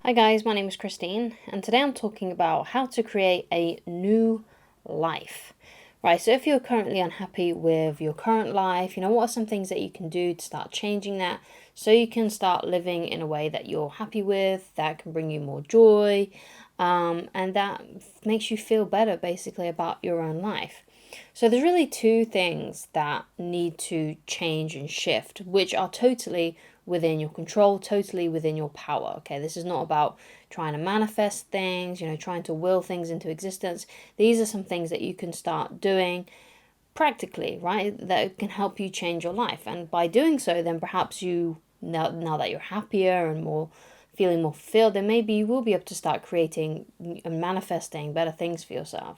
Hi guys, my name is Christine, and today I'm talking about how to create a new life. Right, so if you're currently unhappy with your current life, what are some things that you can do to start changing that so you can start living in a way that you're happy with, that can bring you more joy, and that makes you feel better basically about your own life. So there's really two things that need to change and shift, which are totally within your control, totally within your power. Okay, this is not about trying to manifest things, trying to will things into existence. These are some things that you can start doing practically, right? That can help you change your life. And by doing so, then perhaps now that you're happier and more feeling more fulfilled, then maybe you will be able to start creating and manifesting better things for yourself.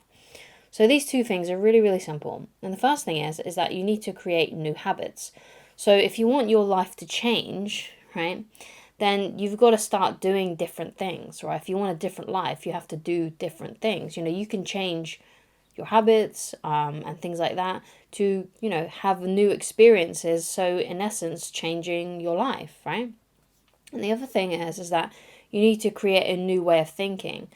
So these two things are really, really simple. And the first thing is that you need to create new habits. So if you want your life to change, right, then you've got to start doing different things, right? If you want a different life, you have to do different things. You can change your habits and things like that to, have new experiences. So in essence, changing your life, right? And the other thing is that you need to create a new way of thinking,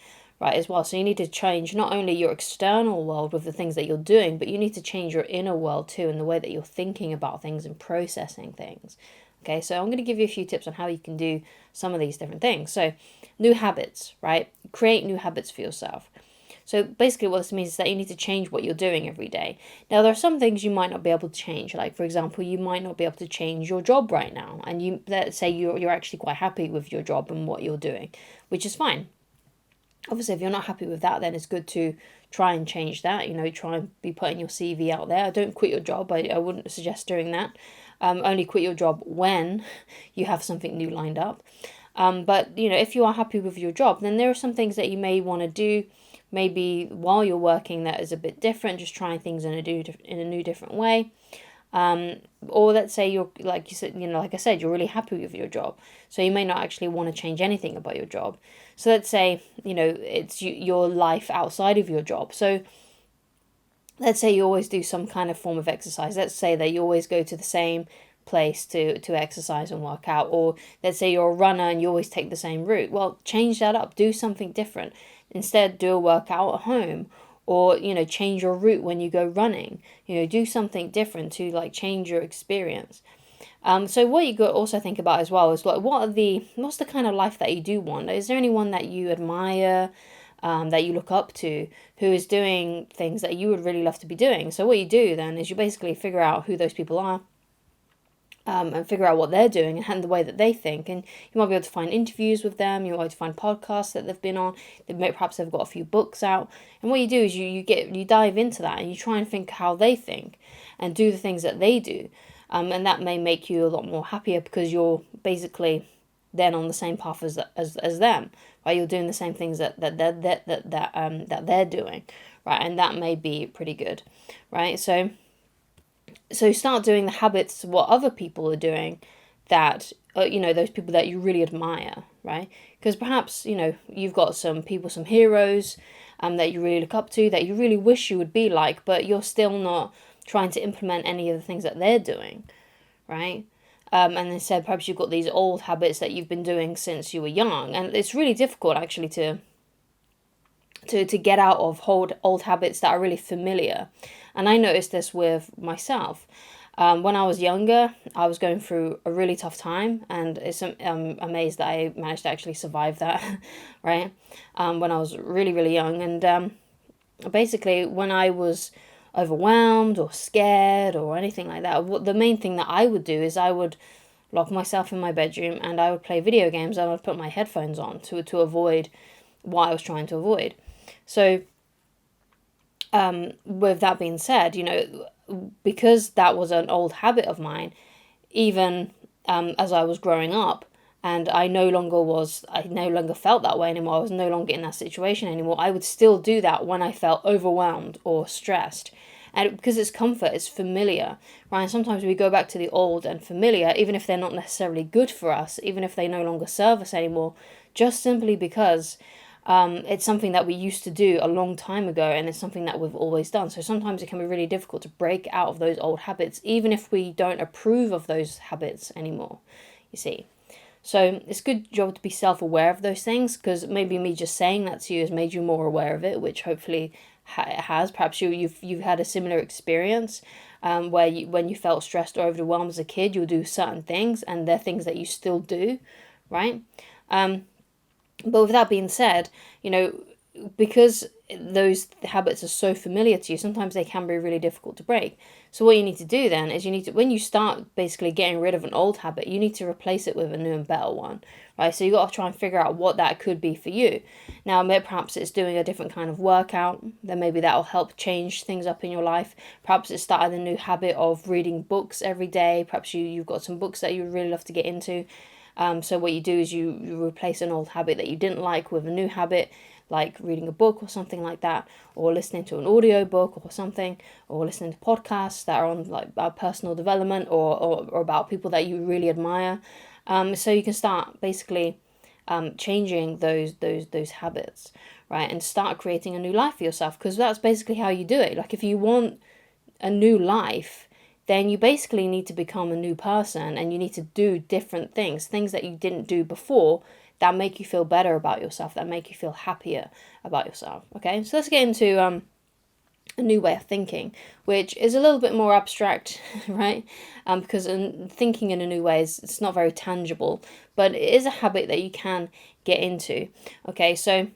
right, as well. So you need to change not only your external world with the things that you're doing, but you need to change your inner world too, and the way that you're thinking about things and processing things. Okay, so I'm going to give you a few tips on how you can do some of these different things. So, new habits, right? Create new habits for yourself. So basically what this means is that you need to change what you're doing every day. Now there are some things you might not be able to change. Like for example, you might not be able to change your job right now. And let's say you're actually quite happy with your job and what you're doing, which is fine. Obviously if you're not happy with that, then it's good to try and change that. Try and be putting your CV out there. Don't quit your job. I wouldn't suggest doing that. Only quit your job when you have something new lined up. But if you are happy with your job, then there are some things that you may want to do maybe while you're working that is a bit different, just trying things in a new different way. Or let's say you're like you said, like I said, you're really happy with your job, so you may not actually want to change anything about your job. So let's say it's your life outside of your job. So let's say you always do some kind of form of exercise. Let's say that you always go to the same place to exercise and work out, or let's say you're a runner and you always take the same route. Well, change that up, do something different. Instead, do a workout at home, or change your route when you go running. Do something different to like change your experience. So what you got to also think about as well is like what's the kind of life that you do want? Is there anyone that you admire, that you look up to, who is doing things that you would really love to be doing? So what you do then is you basically figure out who those people are, and figure out what they're doing and the way that they think. And you might be able to find interviews with them. You might be able to find podcasts that they've been on. Perhaps they've got a few books out. And what you do is you dive into that and you try and think how they think and do the things that they do. And that may make you a lot more happier because you're basically then on the same path as them, right? You're doing the same things that they're doing, right? And that may be pretty good, right? So start doing the habits what other people are doing, that those people that you really admire, right? Because perhaps you've got some people, some heroes that you really look up to, that you really wish you would be like, but you're still not trying to implement any of the things that they're doing, right? And instead perhaps you've got these old habits that you've been doing since you were young, and it's really difficult actually to get out of old habits that are really familiar. And I noticed this with myself. When I was younger, I was going through a really tough time, and I'm amazed that I managed to actually survive that, right? When I was really, really young. And basically, when I was overwhelmed or scared or anything like that, the main thing that I would do is I would lock myself in my bedroom and I would play video games, and I would put my headphones on to avoid what I was trying to avoid. So, with that being said, because that was an old habit of mine, even as I was growing up, and I no longer felt that way anymore. I was no longer in that situation anymore. I would still do that when I felt overwhelmed or stressed. And because it's comfort, it's familiar, right? And sometimes we go back to the old and familiar, even if they're not necessarily good for us, even if they no longer serve us anymore, just simply because it's something that we used to do a long time ago, and it's something that we've always done. So sometimes it can be really difficult to break out of those old habits, even if we don't approve of those habits anymore, you see. So it's a good job to be self-aware of those things, because maybe me just saying that to you has made you more aware of it, which hopefully it has. Perhaps you've had a similar experience, where when you felt stressed or overwhelmed as a kid, you'll do certain things, and they're things that you still do, right? But with that being said, because those habits are so familiar to you, sometimes they can be really difficult to break. So what you need to do then is, when you start basically getting rid of an old habit, you need to replace it with a new and better one, right? So you got to try and figure out what that could be for you. Now, perhaps it's doing a different kind of workout. Then maybe that will help change things up in your life. Perhaps it's starting a new habit of reading books every day. Perhaps you've got some books that you really love to get into. So what you do is you replace an old habit that you didn't like with a new habit, like reading a book or something like that, or listening to an audio book or something, or listening to podcasts that are on like about personal development, or about people that you really admire. So you can start basically changing those habits, right, and start creating a new life for yourself, because that's basically how you do it. Like, if you want a new life, then you basically need to become a new person, and you need to do different things that you didn't do before, that make you feel better about yourself, that make you feel happier about yourself. Okay, so let's get into a new way of thinking, which is a little bit more abstract, right? Because thinking in a new way it's not very tangible, but it is a habit that you can get into. Okay, so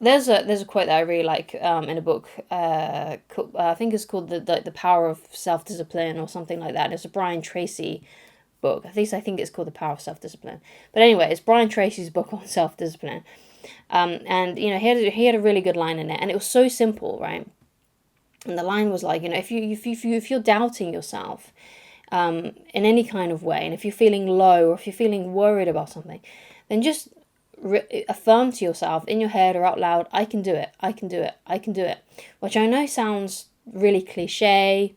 there's a quote that I really like in a book. I think it's called the Power of Self Discipline or something like that. And it's a Brian Tracy book. At least I think it's called The Power of Self Discipline. But anyway, it's Brian Tracy's book on self discipline. And he had a really good line in it, and it was so simple, right? And the line was like, if you're doubting yourself, in any kind of way, and if you're feeling low, or if you're feeling worried about something, then just affirm to yourself in your head or out loud, I can do it, I can do it, I can do it. Which I know sounds really cliche.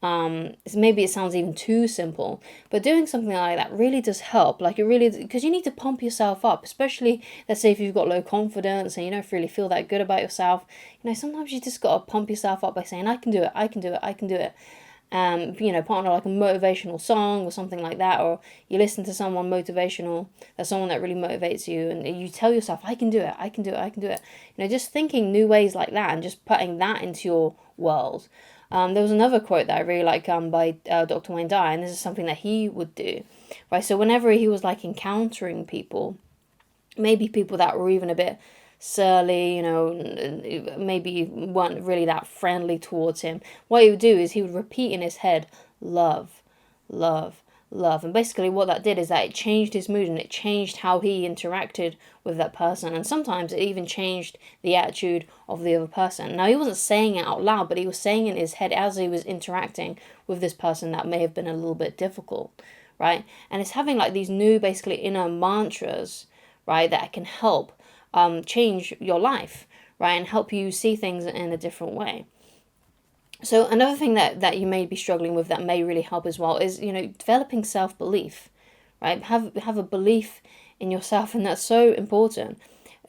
Maybe it sounds even too simple, but doing something like that really does help. Like, it really, because you need to pump yourself up, especially, let's say, if you've got low confidence and you don't really feel that good about yourself. Sometimes you just got to pump yourself up by saying, I can do it, I can do it, I can do it. Put on like a motivational song or something like that, or you listen to someone motivational, that's someone that really motivates you, and you tell yourself, I can do it, I can do it, I can do it. Just thinking new ways like that, and just putting that into your world. There was another quote that I really like by Dr. Wayne Dyer, and this is something that he would do, right? So whenever he was like encountering people, maybe people that were even a bit surly, maybe weren't really that friendly towards him, what he would do is he would repeat in his head, love, love, love. And basically what that did is that it changed his mood, and it changed how he interacted with that person. And sometimes it even changed the attitude of the other person. Now, he wasn't saying it out loud, but he was saying it in his head as he was interacting with this person that may have been a little bit difficult, right? And it's having like these new, basically, inner mantras, right, that can help change your life, right, and help you see things in a different way. So another thing that you may be struggling with that may really help as well is, developing self-belief, right? Have a belief in yourself, and that's so important.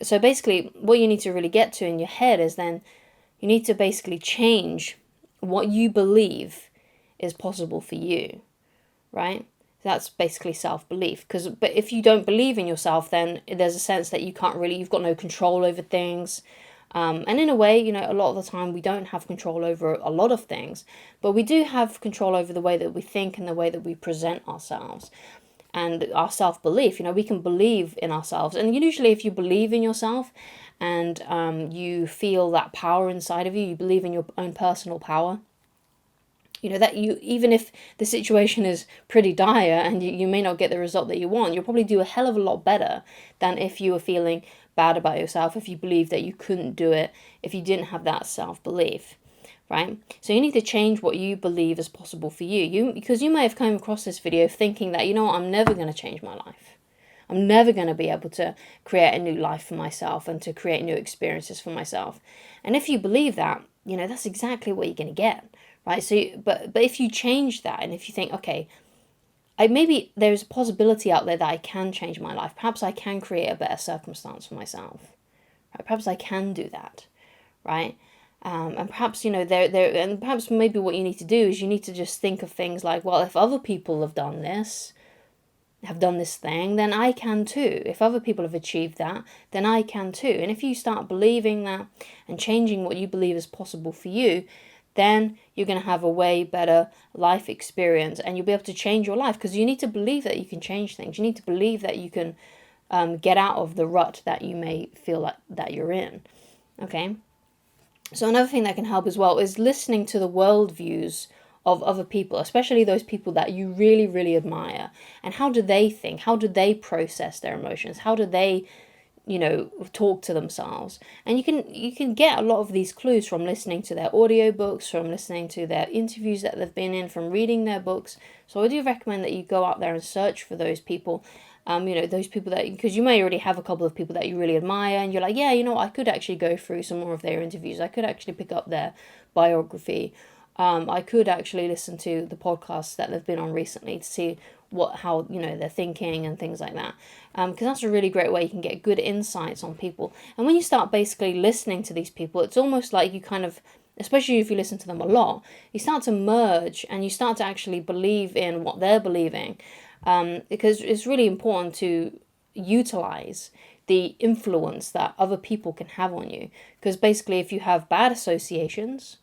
So basically, what you need to really get to in your head is then you need to basically change what you believe is possible for you, right? That's basically self-belief. But if you don't believe in yourself, then there's a sense that you've got no control over things. And in a way, a lot of the time we don't have control over a lot of things, but we do have control over the way that we think and the way that we present ourselves and our self-belief. We can believe in ourselves. And usually if you believe in yourself and you feel that power inside of you, you believe in your own personal power, that you, even if the situation is pretty dire and you may not get the result that you want, you'll probably do a hell of a lot better than if you were feeling bad about yourself, if you believed that you couldn't do it, if you didn't have that self-belief, right? So you need to change what you believe is possible for you. Because you may have come across this video thinking that, I'm never going to change my life. I'm never going to be able to create a new life for myself and to create new experiences for myself. And if you believe that, that's exactly what you're going to get. Right, so but if you change that, and if you think, okay, maybe there's a possibility out there that I can change my life. Perhaps I can create a better circumstance for myself. Right? Perhaps I can do that, right? And perhaps and perhaps maybe what you need to do is you need to just think of things like, well, if other people have done this, have done this thing, then I can too. If other people have achieved that, then I can too. And if you start believing that and changing what you believe is possible for you, then you're going to have a way better life experience, and you'll be able to change your life, because you need to believe that you can change things. You need to believe that you can get out of the rut that you may feel like that you're in. Okay? So another thing that can help as well is listening to the worldviews of other people, especially those people that you really, really admire. And how do they think? How do they process their emotions? How do they, talk to themselves? And you can get a lot of these clues from listening to their audiobooks, from listening to their interviews that they've been in, from reading their books. So I do recommend that you go out there and search for those people. Those people that, because you may already have a couple of people that you really admire, and you're like, yeah, I could actually go through some more of their interviews. I could actually pick up their biography. I could actually listen to the podcasts that they've been on recently to see how they're thinking and things like that. Because that's a really great way you can get good insights on people. And when you start basically listening to these people, it's almost like you kind of, especially if you listen to them a lot, you start to merge and you start to actually believe in what they're believing. Because it's really important to utilize the influence that other people can have on you. Because basically, if you have bad associations,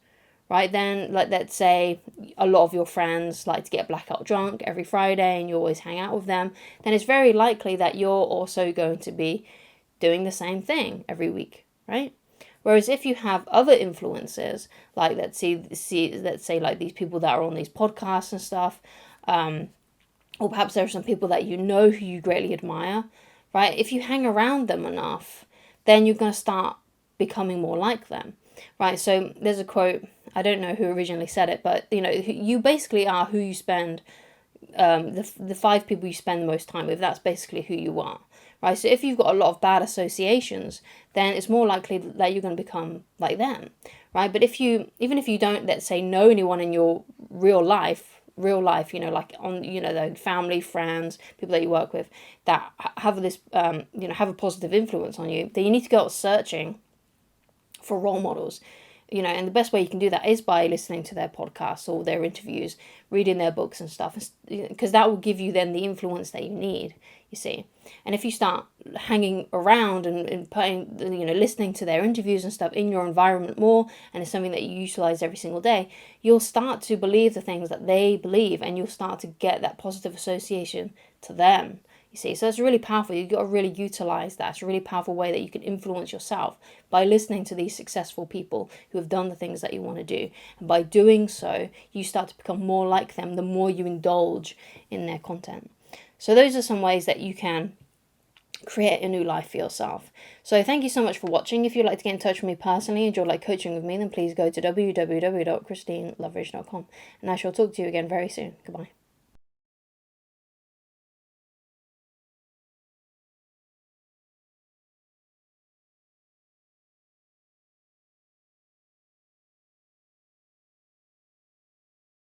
right, then, like, let's say a lot of your friends like to get blackout drunk every Friday and you always hang out with them, then it's very likely that you're also going to be doing the same thing every week, right? Whereas if you have other influences, like let's say like these people that are on these podcasts and stuff, or perhaps there are some people that who you greatly admire, right? If you hang around them enough, then you're going to start becoming more like them, right? So there's a quote, I don't know who originally said it, but you basically are who you spend, the 5 people you spend the most time with. That's basically who you are, right? So if you've got a lot of bad associations, then it's more likely that you're going to become like them, right? But even if you don't, let's say, know anyone in your real life, like on, the family, friends, people that you work with that have this, have a positive influence on you, then you need to go out searching for role models. And the best way you can do that is by listening to their podcasts or their interviews, reading their books and stuff, because that will give you then the influence that you need, you see. And if you start hanging around and putting, listening to their interviews and stuff in your environment more, and it's something that you utilize every single day, you'll start to believe the things that they believe, and you'll start to get that positive association to them. You see, so it's really powerful. You've got to really utilize that. It's a really powerful way that you can influence yourself by listening to these successful people who have done the things that you want to do. And by doing so, you start to become more like them the more you indulge in their content. So those are some ways that you can create a new life for yourself. So thank you so much for watching. If you'd like to get in touch with me personally and you'd like coaching with me, then please go to www.christineloveridge.com, and I shall talk to you again very soon. Goodbye.